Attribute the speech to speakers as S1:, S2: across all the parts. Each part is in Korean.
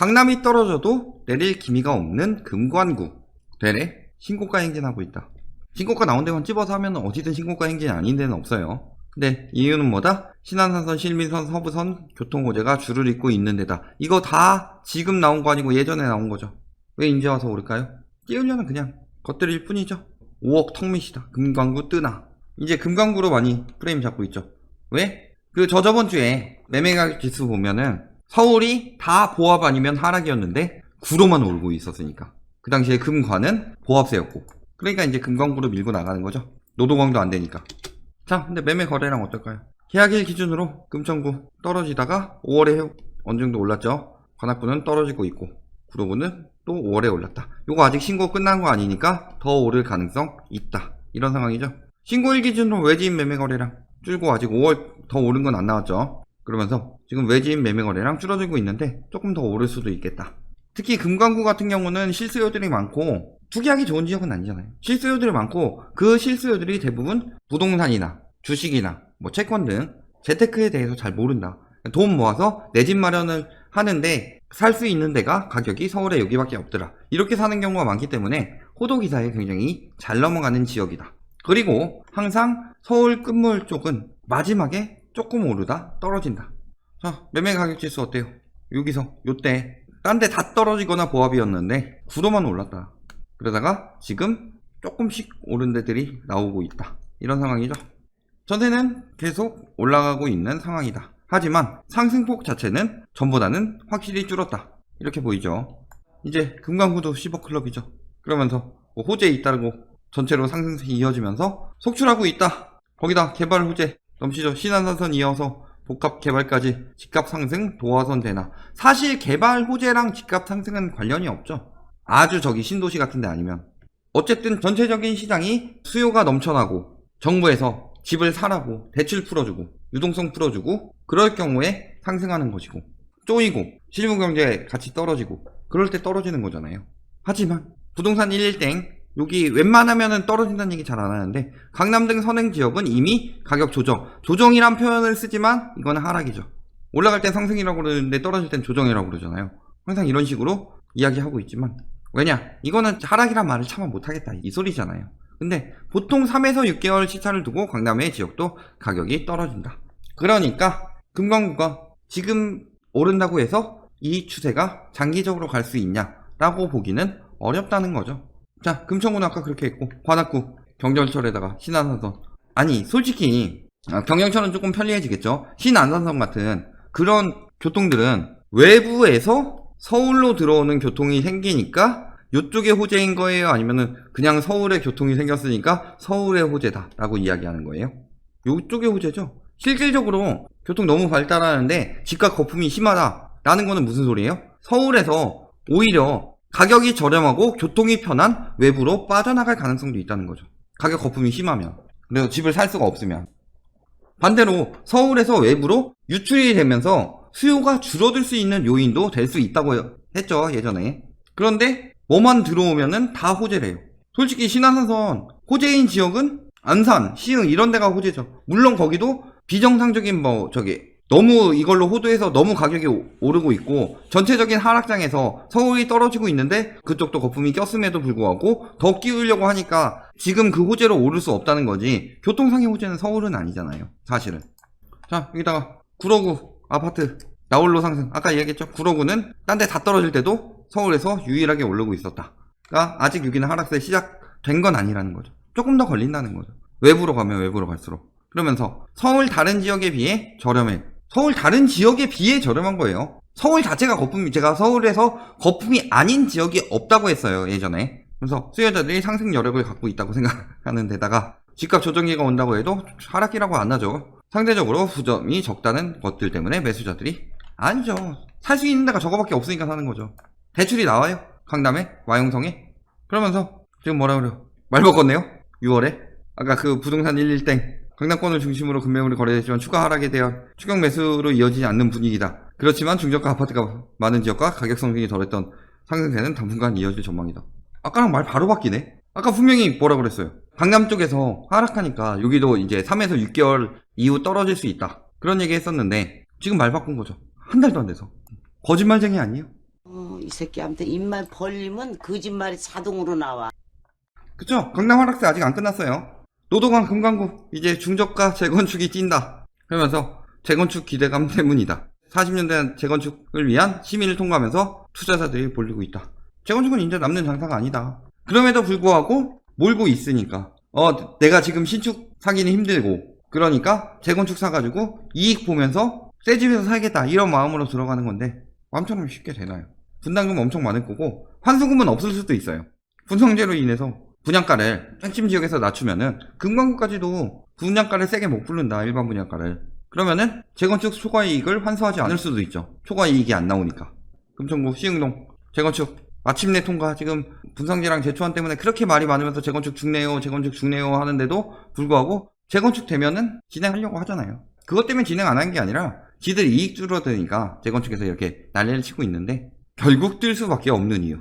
S1: 강남이 떨어져도 내릴 기미가 없는 금관구 되레 신고가 행진하고 있다. 신고가 나온 데만 찝어서 하면 어디든 신고가 행진이 아닌 데는 없어요. 근데 이유는 뭐다? 신안산선, 실민선, 서부선 교통호재가 줄을 잇고 있는 데다. 이거 다 지금 나온 거 아니고 예전에 나온 거죠. 왜 이제 와서 오를까요? 띄우려는 그냥 것들일 뿐이죠. 5억 턱밑이다. 금관구 뜨나. 이제 금관구로 많이 프레임 잡고 있죠. 왜? 그 저번 주에 매매가격 지수 보면은 서울이 다 보합 아니면 하락이었는데 구로만 오르고 있었으니까. 그 당시에 금관은 보합세였고. 그러니까 이제 금관구로 밀고 나가는 거죠. 노도광도 안 되니까. 자, 근데 매매 거래량 어떨까요? 계약일 기준으로 금천구 떨어지다가 5월에 어느 정도 올랐죠. 관악구는 떨어지고 있고 구로구는 또 5월에 올랐다. 요거 아직 신고 끝난 거 아니니까 더 오를 가능성 있다. 이런 상황이죠. 신고일 기준으로 외지인 매매 거래량 줄고 아직 5월 더 오른 건 안 나왔죠. 그러면서 지금 외지인 매매 거래량 줄어들고 있는데 조금 더 오를 수도 있겠다. 특히 금관구 같은 경우는 실수요들이 많고 투기하기 좋은 지역은 아니잖아요. 실수요들이 많고 그 실수요들이 대부분 부동산이나 주식이나 뭐 채권 등 재테크에 대해서 잘 모른다. 돈 모아서 내 집 마련을 하는데 살 수 있는 데가 가격이 서울에 여기밖에 없더라. 이렇게 사는 경우가 많기 때문에 호도기사에 굉장히 잘 넘어가는 지역이다. 그리고 항상 서울 끝물 쪽은 마지막에 조금 오르다 떨어진다. 자, 매매 가격 지수 어때요? 여기서 요때 딴 데 다 떨어지거나 보합이었는데 구로만 올랐다. 그러다가 지금 조금씩 오른 데들이 나오고 있다. 이런 상황이죠. 전세는 계속 올라가고 있는 상황이다. 하지만 상승폭 자체는 전보다는 확실히 줄었다. 이렇게 보이죠. 이제 금관구도 10억 클럽이죠. 그러면서 뭐 호재에 잇따르고 전체로 상승세이 이어지면서 속출하고 있다. 거기다 개발 호재 넘치죠. 신안산선 이어서 복합 개발까지 집값 상승 도화선 대나. 사실 개발 호재랑 집값 상승은 관련이 없죠. 아주 저기 신도시 같은 데 아니면. 어쨌든 전체적인 시장이 수요가 넘쳐나고 정부에서 집을 사라고 대출 풀어주고 유동성 풀어주고 그럴 경우에 상승하는 것이고 쪼이고 실무경제 같이 떨어지고 그럴 때 떨어지는 거잖아요. 하지만 부동산 1일땡 여기 웬만하면은 떨어진다는 얘기 잘 안 하는데 강남 등 선행 지역은 이미 가격 조정이란 표현을 쓰지만 이거는 하락이죠. 올라갈 땐 상승이라고 그러는데 떨어질 땐 조정이라고 그러잖아요. 항상 이런 식으로 이야기하고 있지만 왜냐? 이거는 하락이란 말을 참아 못하겠다 이 소리잖아요. 근데 보통 3에서 6개월 시차를 두고 강남의 지역도 가격이 떨어진다. 그러니까 금관구가 지금 오른다고 해서 이 추세가 장기적으로 갈 수 있냐라고 보기는 어렵다는 거죠. 자, 금천구는 아까 그렇게 했고 관악구 경전철에다가 신안산선. 아니 솔직히 경전철은 조금 편리해지겠죠. 신안산선 같은 그런 교통들은 외부에서 서울로 들어오는 교통이 생기니까 이쪽에 호재인 거예요? 아니면은 그냥 서울에 교통이 생겼으니까 서울의 호재다 라고 이야기하는 거예요? 이쪽에 호재죠. 실질적으로 교통 너무 발달하는데 집값 거품이 심하다 라는 거는 무슨 소리예요? 서울에서 오히려 가격이 저렴하고 교통이 편한 외부로 빠져나갈 가능성도 있다는 거죠. 가격 거품이 심하면. 그래서 집을 살 수가 없으면. 반대로 서울에서 외부로 유출이 되면서 수요가 줄어들 수 있는 요인도 될 수 있다고 했죠, 예전에. 그런데 뭐만 들어오면은 다 호재래요. 솔직히 신안산선 호재인 지역은 안산, 시흥 이런 데가 호재죠. 물론 거기도 비정상적인 너무 이걸로 호도해서 너무 가격이 오르고 있고 전체적인 하락장에서 서울이 떨어지고 있는데 그쪽도 거품이 꼈음에도 불구하고 더 끼우려고 하니까 지금 그 호재로 오를 수 없다는 거지 교통상의 호재는 서울은 아니잖아요, 사실은. 자, 여기다가 구로구 아파트 나홀로 상승. 아까 얘기했죠. 구로구는 딴 데 다 떨어질 때도 서울에서 유일하게 오르고 있었다. 그러니까 아직 여기는 하락세 시작된 건 아니라는 거죠. 조금 더 걸린다는 거죠. 외부로 가면 외부로 갈수록. 그러면서 서울 다른 지역에 비해 저렴해. 서울 다른 지역에 비해 저렴한 거예요. 서울 자체가 제가 서울에서 거품이 아닌 지역이 없다고 했어요, 예전에. 그래서 수요자들이 상승 여력을 갖고 있다고 생각하는 데다가 집값 조정기가 온다고 해도 하락이라고 안 하죠. 상대적으로 부점이 적다는 것들 때문에 매수자들이 아니죠. 살 수 있는 데가 저거밖에 없으니까 사는 거죠. 대출이 나와요. 강남에, 와용성에. 그러면서 지금 뭐라 그래요? 말 바꿨네요. 6월에. 아까 그 부동산 1일땡. 강남권을 중심으로 금매물이 거래됐지만 추가 하락에 대한 추격 매수로 이어지지 않는 분위기다. 그렇지만 중저가 아파트가 많은 지역과 가격 성장이 덜했던 상승세는 당분간 이어질 전망이다. 아까랑 말 바로 바뀌네. 아까 분명히 뭐라 그랬어요? 강남 쪽에서 하락하니까 여기도 이제 3에서 6개월 이후 떨어질 수 있다. 그런 얘기 했었는데 지금 말 바꾼 거죠. 한 달도 안 돼서. 거짓말쟁이 아니에요?
S2: 이 새끼한테 입만 벌리면 거짓말이 자동으로 나와.
S1: 그쵸? 강남 하락세 아직 안 끝났어요. 노도강 금강구 이제 중저가 재건축이 뛴다. 그러면서 재건축 기대감 때문이다. 40년대 재건축을 위한 심의를 통과하면서 투자자들이 몰리고 있다. 재건축은 이제 남는 장사가 아니다. 그럼에도 불구하고 몰고 있으니까 내가 지금 신축 사기는 힘들고 그러니까 재건축 사가지고 이익 보면서 새 집에서 살겠다 이런 마음으로 들어가는 건데 마음처럼 쉽게 되나요? 분담금 엄청 많을 거고 환수금은 없을 수도 있어요. 분성제로 인해서 분양가를 핵심 지역에서 낮추면은 금강구까지도 분양가를 세게 못 부른다. 일반 분양가를. 그러면은 재건축 초과이익을 환수하지 않을 수도 있죠. 초과이익이 안 나오니까. 금천구 시흥동 재건축 마침내 통과. 지금 분상제랑 재초안 때문에 그렇게 말이 많으면서 재건축 죽네요 하는데도 불구하고 재건축 되면은 진행하려고 하잖아요. 그것 때문에 진행 안 한 게 아니라 지들 이익 줄어드니까 재건축에서 이렇게 난리를 치고 있는데 결국 뜰 수밖에 없는 이유.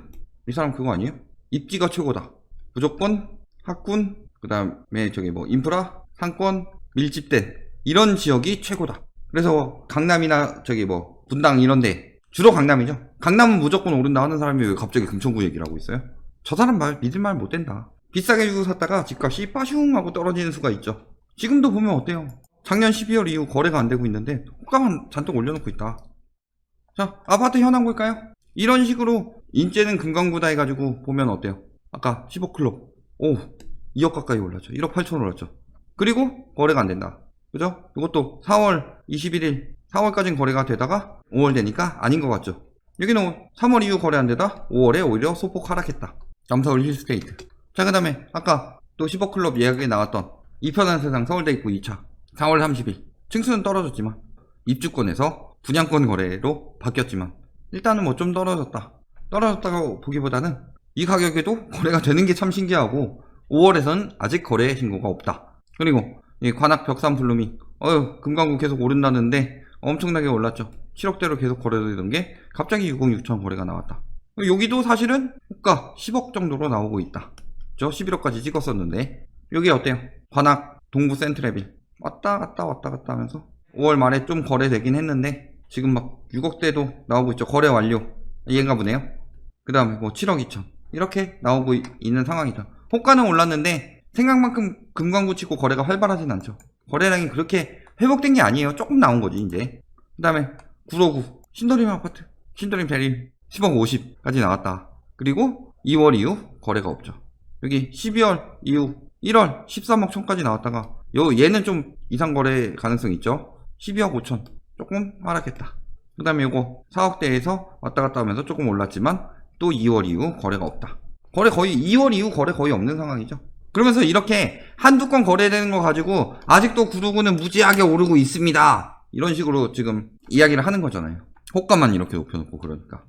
S1: 이 사람 그거 아니에요? 입지가 최고다. 무조건 학군, 그 다음에 인프라, 상권, 밀집된 이런 지역이 최고다. 그래서 강남이나 분당 이런데 주로 강남이죠. 강남은 무조건 오른다 하는 사람이 왜 갑자기 금천구 얘기를 하고 있어요? 저 사람 믿을 말 못 된다. 비싸게 주고 샀다가 집값이 빠슝 하고 떨어지는 수가 있죠. 지금도 보면 어때요? 작년 12월 이후 거래가 안 되고 있는데 호가만 잔뜩 올려놓고 있다. 자, 아파트 현황 볼까요? 이런 식으로 인제는 금강구다 해가지고 보면 어때요? 아까 15클럽 2억 가까이 올랐죠. 1억 8천 올랐죠. 그리고 거래가 안 된다. 그죠? 이것도 4월 21일 4월까지는 거래가 되다가 5월 되니까 아닌 것 같죠. 여기는 3월 이후 거래 안 되다 5월에 오히려 소폭 하락했다. 남서울 힐스테이트. 자, 그 다음에 아까 또 15클럽 예약에 나왔던 이편한 세상 서울대 입구 2차 4월 30일 층수는 떨어졌지만 입주권에서 분양권 거래로 바뀌었지만 일단은 뭐 좀 떨어졌다고 보기보다는 이 가격에도 거래가 되는 게 참 신기하고 5월에선 아직 거래 신고가 없다. 그리고 이 관악 벽산 블루밍 금강구 계속 오른다는데 엄청나게 올랐죠. 7억대로 계속 거래되던 게 갑자기 6억 6천 거래가 나왔다. 여기도 사실은 호가 10억 정도로 나오고 있다. 저 11억까지 찍었었는데 여기 어때요? 관악 동부 센트레빌 왔다 갔다 하면서 5월 말에 좀 거래되긴 했는데 지금 막 6억대도 나오고 있죠. 거래 완료. 얘인가 보네요. 그 다음에 뭐 7억 2천 이렇게 나오고 있는 상황이죠. 호가는 올랐는데 생각만큼 금강구 치고 거래가 활발하진 않죠. 거래량이 그렇게 회복된 게 아니에요. 조금 나온 거지 이제. 그 다음에 959 신도림 아파트 신도림 대리 10억 50까지 나왔다. 그리고 2월 이후 거래가 없죠. 여기 12월 이후 1월 13억 1000까지 나왔다가 얘는 좀 이상 거래 가능성이 있죠. 12억 5천 조금 하락했다. 그 다음에 요거 4억대에서 왔다 갔다 하면서 조금 올랐지만 또 2월 이후 거래가 없다. 2월 이후 거래 거의 없는 상황이죠. 그러면서 이렇게 한두 건 거래되는 거 가지고 아직도 구로구는 무지하게 오르고 있습니다. 이런 식으로 지금 이야기를 하는 거잖아요. 호가만 이렇게 높여놓고 그러니까.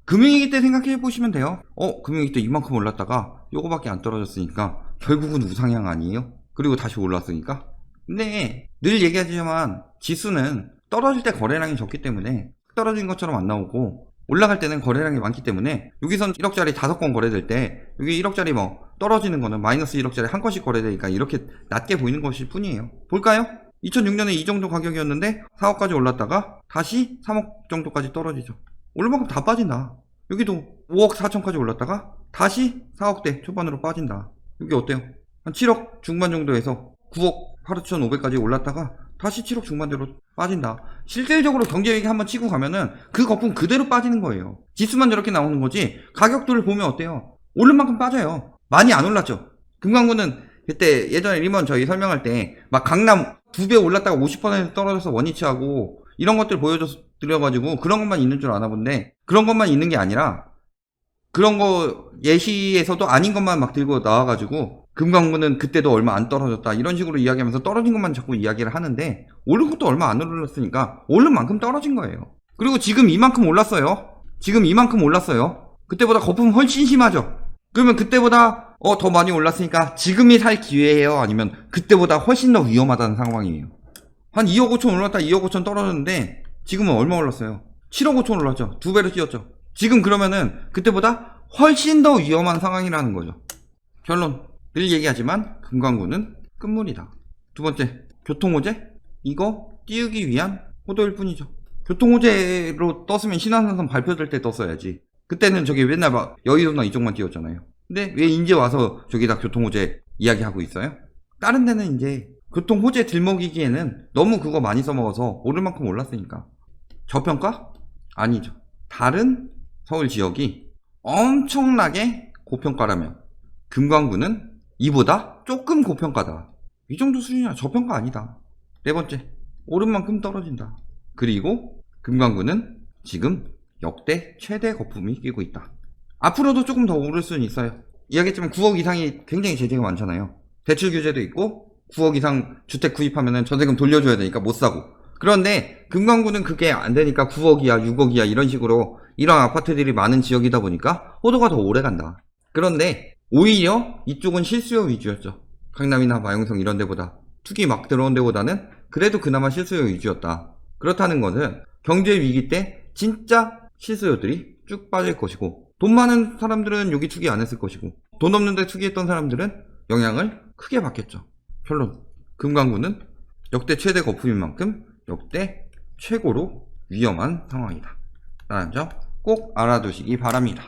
S1: 금융위기 때 생각해 보시면 돼요. 금융위기 때 이만큼 올랐다가 요거밖에 안 떨어졌으니까 결국은 우상향 아니에요? 그리고 다시 올랐으니까. 근데 늘 얘기하지만 지수는 떨어질 때 거래량이 적기 때문에 떨어진 것처럼 안 나오고 올라갈 때는 거래량이 많기 때문에 여기선 1억짜리 5건 거래될 때 여기 1억짜리 떨어지는 거는 마이너스 1억짜리 한 건씩 거래되니까 이렇게 낮게 보이는 것일 뿐이에요. 볼까요? 2006년에 이 정도 가격이었는데 4억까지 올랐다가 다시 3억 정도까지 떨어지죠. 오를 만큼 다 빠진다. 여기도 5억 4천까지 올랐다가 다시 4억대 초반으로 빠진다. 여기 어때요? 한 7억 중반 정도에서 9억 8,500까지 올랐다가 다시 7억 중반대로 빠진다. 실질적으로 경제위기 한번 치고 가면은 그 거품 그대로 빠지는 거예요. 지수만 저렇게 나오는 거지 가격들을 보면 어때요? 오른 만큼 빠져요. 많이 안 올랐죠. 금강구는 그때 예전에 리먼 저희 설명할 때 막 강남 2배 올랐다가 50% 떨어져서 원위치하고 이런 것들 보여드려가지고 그런 것만 있는 줄 아나 본데 그런 것만 있는 게 아니라 그런 거 예시에서도 아닌 것만 막 들고 나와가지고 금강구는 그때도 얼마 안 떨어졌다 이런 식으로 이야기하면서 떨어진 것만 자꾸 이야기를 하는데 오른 것도 얼마 안 올랐으니까 오른 만큼 떨어진 거예요. 그리고 지금 이만큼 올랐어요. 그때보다 거품 훨씬 심하죠. 그러면 그때보다 더 많이 올랐으니까 지금이 살 기회예요? 아니면 그때보다 훨씬 더 위험하다는 상황이에요? 한 2억 5천 올랐다 2억 5천 떨어졌는데 지금은 얼마 올랐어요? 7억 5천 올랐죠. 2배로 뛰었죠. 지금 그러면은 그때보다 훨씬 더 위험한 상황이라는 거죠. 결론 늘 얘기하지만 금강구는 끝물이다. 두 번째 교통호재? 이거 띄우기 위한 호도일 뿐이죠. 교통호재로 떴으면 신한산선 발표될 때 떴어야지. 그때는 저기 맨날 막 여의도나 이쪽만 띄웠잖아요. 근데 왜 이제 와서 저기다 교통호재 이야기하고 있어요? 다른 데는 이제 교통호재 들먹이기에는 너무 그거 많이 써먹어서 오를 만큼 올랐으니까. 저평가? 아니죠. 다른 서울 지역이 엄청나게 고평가라면 금강구는 이보다 조금 고평가다. 이 정도 수준이야. 저평가 아니다. 네 번째, 오른 만큼 떨어진다. 그리고 금강구는 지금 역대 최대 거품이 끼고 있다. 앞으로도 조금 더 오를 수는 있어요. 이야기했지만 9억 이상이 굉장히 제재가 많잖아요. 대출 규제도 있고 9억 이상 주택 구입하면 전세금 돌려줘야 되니까 못 사고. 그런데 금강구는 그게 안 되니까 9억이야 6억이야 이런 식으로 이런 아파트들이 많은 지역이다 보니까 호도가 더 오래 간다. 그런데 오히려 이쪽은 실수요 위주였죠. 강남이나 마용성 이런 데보다 투기 막 들어온 데보다는 그래도 그나마 실수요 위주였다. 그렇다는 것은 경제 위기 때 진짜 실수요들이 쭉 빠질 것이고 돈 많은 사람들은 여기 투기 안 했을 것이고 돈 없는데 투기했던 사람들은 영향을 크게 받겠죠. 결론, 금강구는 역대 최대 거품인 만큼 역대 최고로 위험한 상황이다 라는 점 꼭 알아두시기 바랍니다.